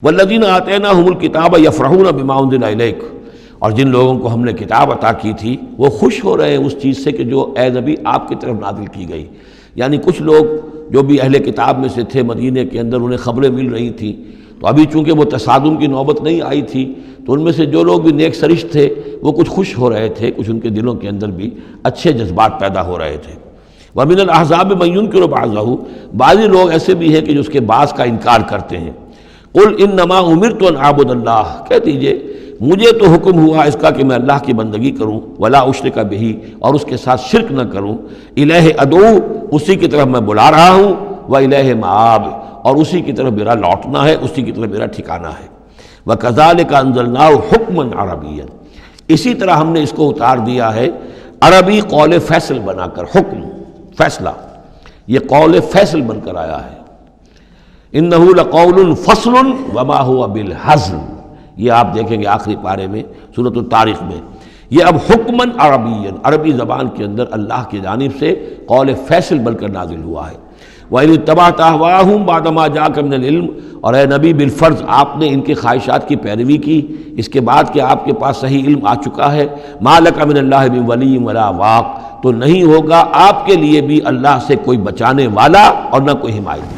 والذین آتیناہم الکتاب یفرحون بما انزل الیک، اور جن لوگوں کو ہم نے کتاب عطا کی تھی وہ خوش ہو رہے ہیں اس چیز سے کہ جو اے نبی آپ کی طرف نازل کی گئی۔ یعنی کچھ لوگ جو بھی اہل کتاب میں سے تھے مدینے کے اندر انہیں خبریں مل رہی تھیں، تو ابھی چونکہ وہ تصادم کی نوبت نہیں آئی تھی تو ان میں سے جو لوگ بھی نیک سرشت تھے وہ کچھ خوش ہو رہے تھے، کچھ ان کے دلوں کے اندر بھی اچھے جذبات پیدا ہو رہے تھے۔ وَمِنَ الْأَحْزَابِ مَن يُنْكِرُ بَعْضَهُ، بعضی لوگ ایسے بھی ہیں کہ جو اس کے بعض کا انکار کرتے ہیں۔ قُلْ إِنَّمَا أُمِرْتُ أَنْ أَعْبُدَ اللَّهَ، کہہ دیجئے مجھے تو حکم ہوا اس کا کہ میں اللہ کی بندگی کروں، وَلَا أُشْرِكَ بِهِ، اور اس کے ساتھ شرک نہ کروں، إِلَيْهِ أَدْعُو، اسی کی طرف میں بلا رہا ہوں، وَإِلَيْهِ مَآبِ، اور اسی کی طرف میرا لوٹنا ہے، اسی کی طرف میرا ٹھکانہ ہے۔ وَكَذَلِكَ أَنزَلْنَاهُ حُكْمًا عَرَبِيًّا، اسی طرح ہم نے اس کو اتار دیا ہے عربی قول فیصل بنا کر، حکم فیصلہ، یہ قول فیصل بن کر آیا ہے۔ انہ لقول فصل وما هو بالہزل، یہ آپ دیکھیں گے آخری پارے میں سورۃ الطارق میں، یہ اب حکماً عربیًا، عربی زبان کے اندر اللہ کی جانب سے قول فیصل بن کر نازل ہوا ہے۔ وَإِنِ اتَّبَعْتَ أَهْوَاءَهُمْ بَعْدَ مَا جَاءَكَ مِنَ الْعِلْمِ، اور اے نبی بالفرض آپ نے ان کی خواہشات کی پیروی کی اس کے بعد کہ آپ کے پاس صحیح علم آ چکا ہے۔ مَا لَكَ مِنَ اللَّهِ مِن وَلِيٍّ وَلَا وَاقٍ، تو نہیں ہوگا آپ کے لیے بھی اللہ سے کوئی بچانے والا اور نہ کوئی حمایت۔